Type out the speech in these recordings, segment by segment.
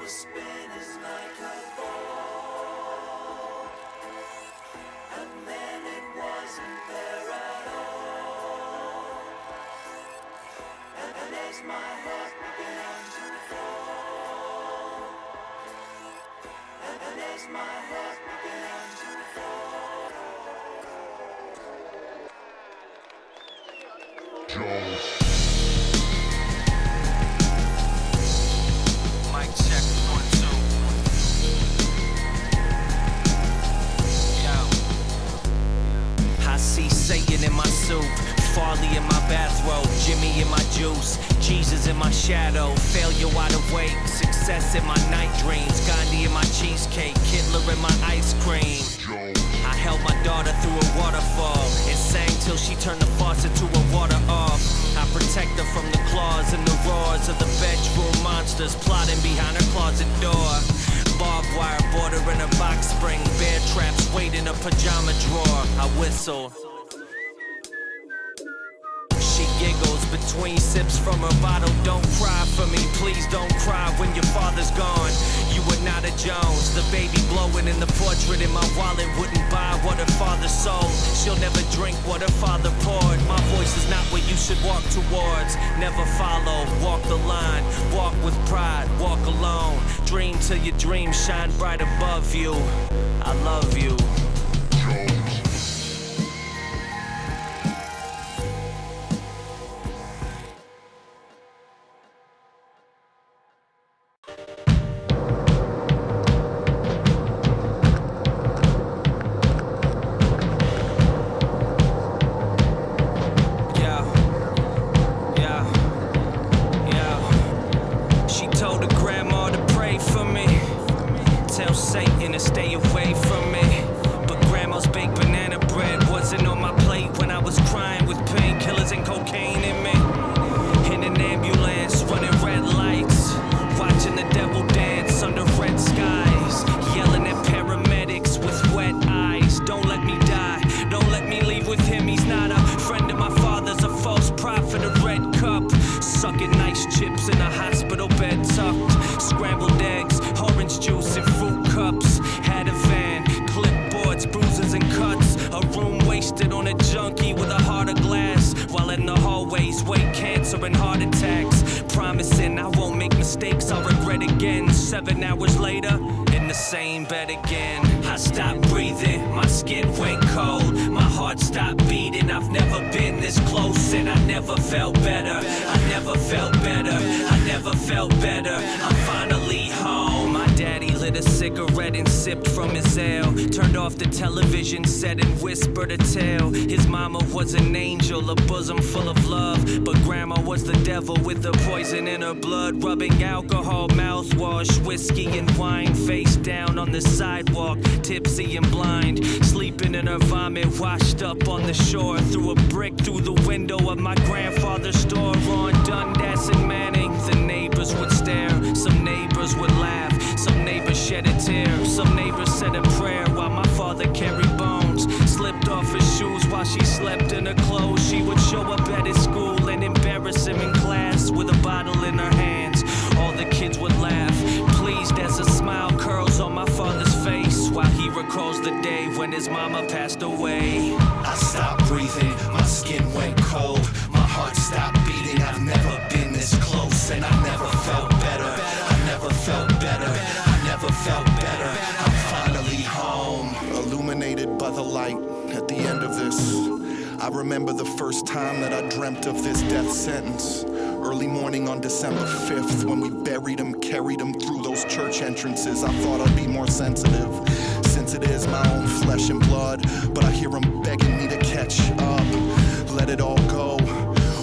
was spinning like a ball, and then it wasn't there at all. And as my heart began to fall, and as my heart began to fall. Jones. Mic check 1 2. Yo. I see Satan in my soup, Farley in my bathrobe, Jimmy in my juice, Jesus in my shadow, failure wide awake, success in my night dreams, Gandhi in my cheesecake, Hitler in my ice cream. I held my daughter through a waterfall and sang till she turned the faucet to a water off. I protect her from the claws and the roars of the bedroom monsters plotting behind her closet door. Barbed wire border in a box spring, bear traps wait in a pajama drawer. I whistle. She giggles between sips from her bottle. Don't cry for me, please don't cry when your father's gone. You are not a Jones. The baby blowing in the portrait in my wallet wouldn't buy what her father sold. She'll never drink what her father poured. My voice is not what you should walk towards. Never follow, walk the line. Walk with pride, walk alone. Dream till your dreams shine bright above you. I love you. Satan to stay away from me, but grandma's baked banana bread wasn't on my plate when I was crying with painkillers and cocaine in me. In an ambulance, running red lights, watching the devil dance under red skies, yelling at paramedics with wet eyes. Don't let me die, don't let me leave with him. He's not a friend of my father's, a false prophet, a red cup, sucking nice chips in a hospital bed tucked, scrambled eggs, orange juice and fruit cups. Had a van, clipboards, bruises and cuts. A room wasted on a junkie with a heart of glass, while in the hallways wait cancer and heart attacks. Promising I won't make mistakes I'll regret again. 7 hours later, in the same bed again. I stopped breathing, my skin went cold, my heart stopped beating. I've never been this close and I never felt better. I never felt better, I never felt better. I'm finally home. My daddy lit a cigarette and sipped from his ale, turned off the television set and whispered a tale. His mama was an angel, a bosom full of love, but grandma was the devil with the poison in her blood. Rubbing alcohol, mouthwash, whiskey and wine, face down on the sidewalk, tipsy and blind, sleeping in her vomit, washed up on the shore. Threw a brick through the window of my grandfather's store on Dundas and Manning. The neighbors would stare, some neighbors would laugh, some neighbors shed a tear, some neighbors said a prayer while my father carried bones. Slipped off his shoes while she slept in her clothes. She would show up at his school and embarrass him in class with a bottle in her hands. All the kids would laugh, pleased as a smile curls on my father's face while he recalls the day when his mama passed away. I stopped breathing, my skin went cold, my heart stopped beating. I've never been this close and I never felt better. I never felt better, I never felt better. I'm finally home. Illuminated by the light at the end of this, I remember the first time that I dreamt of this death sentence. Early morning on December 5th, when we buried him, carried him through those church entrances. I thought I'd be more sensitive, since it is my own flesh and blood. But I hear him begging me to catch up, let it all go.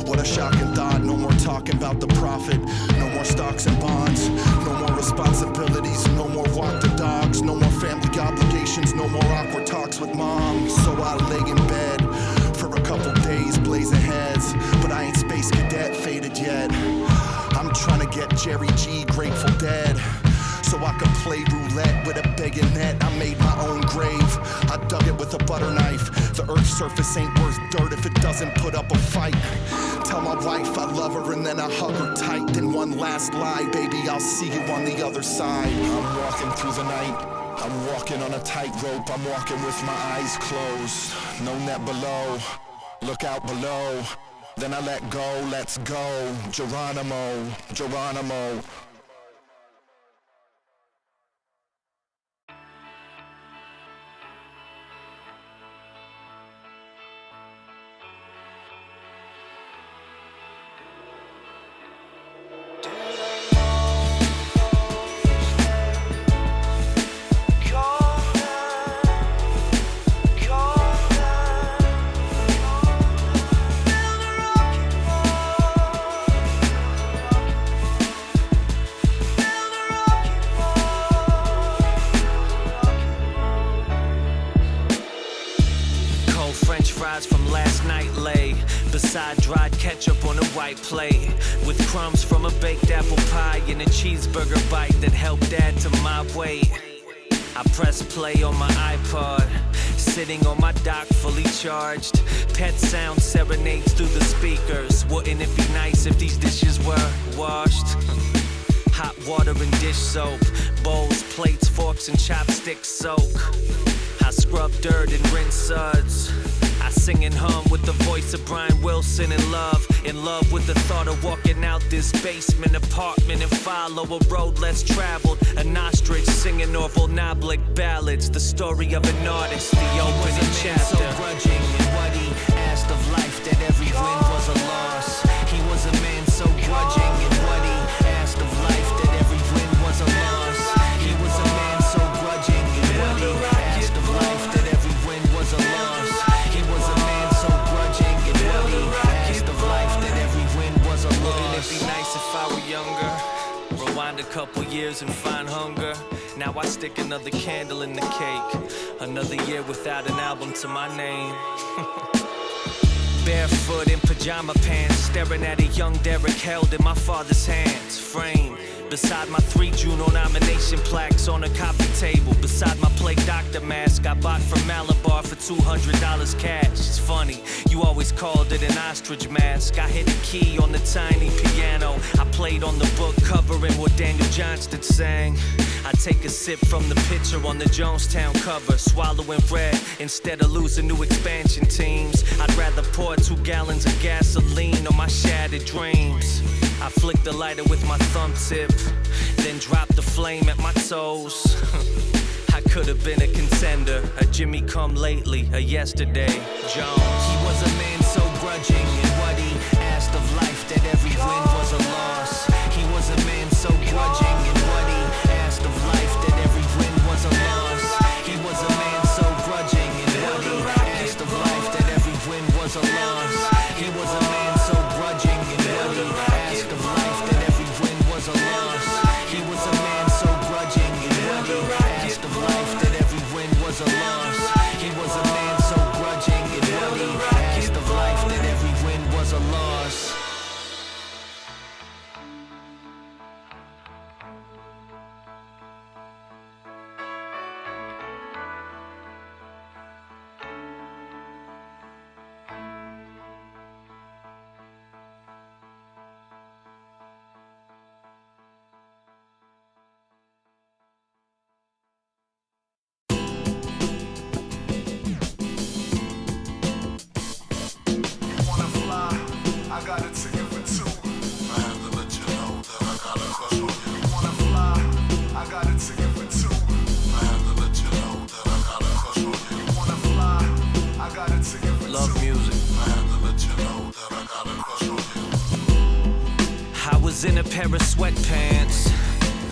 What a shocking thought. No more talking about the profit, no more stocks and bonds, no more responsibilities, no more walk the dogs, no more family obligations, no more awkward talks with mom. So I lay in bed for a couple days, blazing heads, but I ain't space cadet faded yet. I'm trying to get Jerry G Grateful Dead, so so I could play roulette with a bayonet. I made my own grave, I dug it with a butter knife. The earth's surface ain't worth dirt if it doesn't put up a fight. Tell my wife I love her and then I hug her tight. Then one last lie, baby, I'll see you on the other side. I'm walking through the night, I'm walking on a tightrope. I'm walking with my eyes closed, no net below. Look out below, then I let go, let's go. Geronimo, Geronimo. From last night lay beside dried ketchup on a white plate with crumbs from a baked apple pie and a cheeseburger bite that helped add to my weight. I press play on my iPod, sitting on my dock fully charged. Pet sound serenades through the speakers. Wouldn't it be nice if these dishes were washed? Hot water and dish soap, bowls, plates, forks, and chopsticks soak. I scrub dirt and rinse suds. I sing and hum with the voice of Brian Wilson in love with the thought of walking out this basement apartment and follow a road less traveled. An ostrich singing Orville Noblick ballads, the story of an artist, the opening chapter. So grudging in what he asked of life, that every win was a loss. He was a man so grudging in what he asked of life, that every win was a loss. He was a man so grudging in what he asked of life, that every win was a loss. He was a man so grudging in what he asked of life, that every win was a loss. Wouldn't it be nice if I were younger? Rewind a couple years and find hunger. Now I stick another candle in the cake. Another year without an album to my name. Barefoot in pajama pants, staring at a young Derek held in my father's hands. Framed beside my 3 Juno nomination plaques on a coffee table. Beside my plague doctor mask I bought from Malabar for $200 cash. It's funny, you always called it an ostrich mask. I hit a key on the tiny piano. I played on the book covering what Daniel Johnston sang. I take a sip from the picture on the Jonestown cover, swallowing red instead of losing new expansion teams. I'd rather pour 2 gallons of gasoline on my shattered dreams. I flick the lighter with my thumb tip, then drop the flame at my toes. I could have been a contender, a Jimmy come lately, a yesterday Jones. He was a man so grudging in what he asked of life, that every win was a loss. He was a man so grudging in what he asked of life, that every win was a loss. He was a man so grudging in what he asked of life, that every win was a loss. He was a man so grudging in what he asked of life, that every win was a loss. He was a man so grudging in what he asked of life, that every win was a loss. He was a man so grudging in what he asked of life, that every win was a loss. In a pair of sweatpants,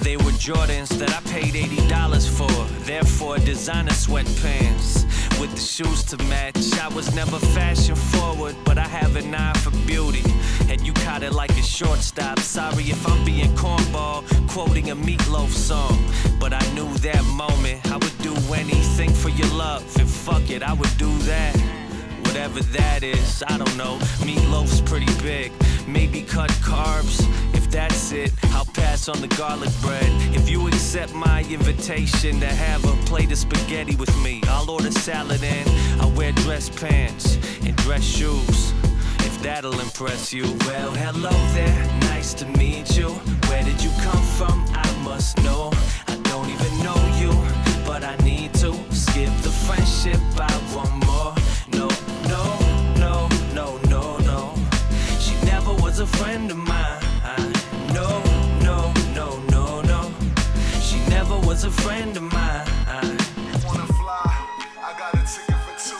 they were Jordans that I paid $80 for. Therefore, designer sweatpants with the shoes to match. I was never fashion forward, but I have an eye for beauty, and you caught it like a shortstop. Sorry if I'm being cornball, quoting a Meatloaf song, but I knew that moment I would do anything for your love, and fuck it, I would do that. whatever that is. I don't know, meatloaf's pretty big. Maybe cut carbs, if that's it, I'll pass on the garlic bread. If you accept my invitation to have a plate of spaghetti with me, I'll order salad and I'll wear dress pants and dress shoes, if that'll impress you. Well, hello there, nice to meet you. Where did you come from? I must know. I don't even know you, but I need to skip the friendship. I want more. No, no, no, no, no, no. She never was a friend of mine. No, no, no, no, no. She never was a friend of mine. You wanna fly? I got a ticket for two.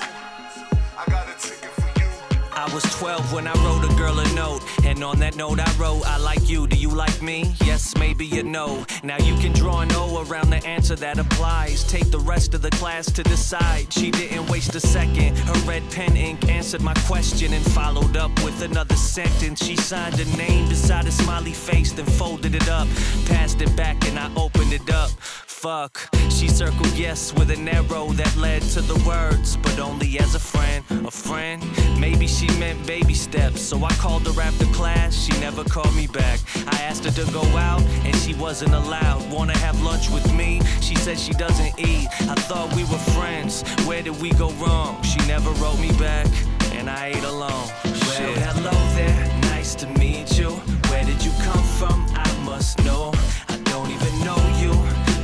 I got a ticket for you. I was 12 when I wrote a girl a note, and on that note I wrote, I like you, do you like me? Yes, maybe, or no. Now you can draw an O around the answer that applies. Take the rest of the class to decide. She didn't waste a second. Her red pen ink answered my question and followed up with another sentence. She signed her name beside a smiley face, then folded it up, passed it back, and I opened it up. Fuck, she circled yes with an arrow that led to the words, but only as a friend. A friend? Maybe she meant baby steps, so I called her after class. She never called me back. I asked her to go out, and she wasn't allowed. Wanna have lunch with me? She said she doesn't eat. I thought we were friends. Where did we go wrong? She never wrote me back, and I ate alone. Well, hello there, nice to meet you. Where did you come from? I must know. I don't even know you,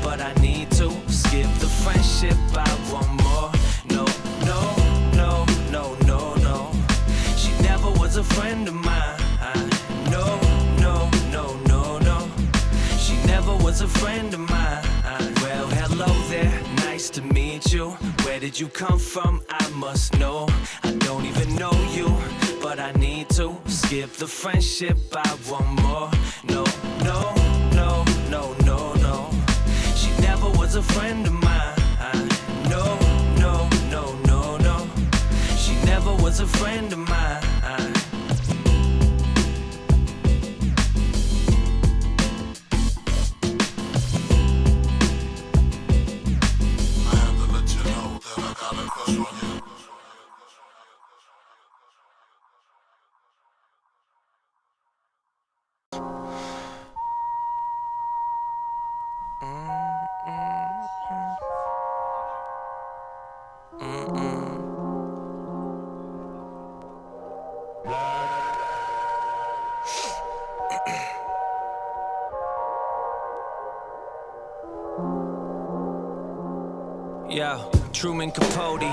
but I need to skip the friendship. I want more. No, no, no, no, no, no. She never was a friend of mine. No, no, no, no, no. She never was a friend of mine. Well, hello there, nice to meet you. Where did you come from? I must know. I don't even know you, but I need to skip the friendship. I want more. No, no, no, no, no, no. She never was a friend of mine. No, no, no, no, no. She never was a friend of mine. I have to let you know that I got a crush on you. Yeah, Truman Capote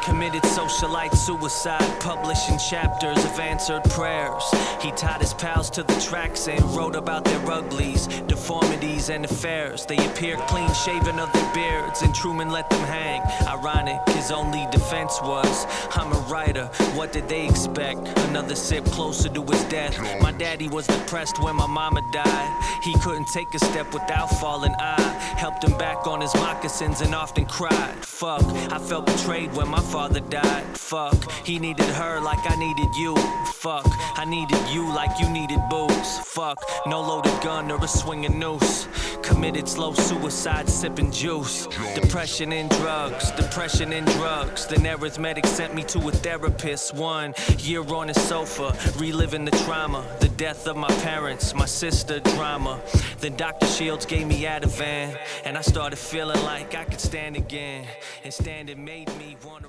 committed socialite suicide, publishing chapters of answered prayers. He tied his pals to the tracks and wrote about their uglies, deformities, and affairs. They appeared clean shaven of their beards, and Truman let them hang. Ironic, his only defense was, I'm a writer, what did they expect? Another sip closer to his death. My daddy was depressed when my mama died. He couldn't take a step without falling. I helped him back on his moccasins and often cried. Fuck, I felt betrayed when my father died. Fuck, he needed her like I needed you. Fuck, I needed you like you needed booze. Fuck, no loaded gun or a swinging noose. Committed slow suicide sipping juice. Depression and drugs, depression and drugs. Then arithmetic sent me to a therapist. 1 year on his sofa, reliving the trauma. The death of my parents, my sister, drama. Then Dr. Shields gave me Ativan, and I started feeling like I could stand again. And standing made me wanna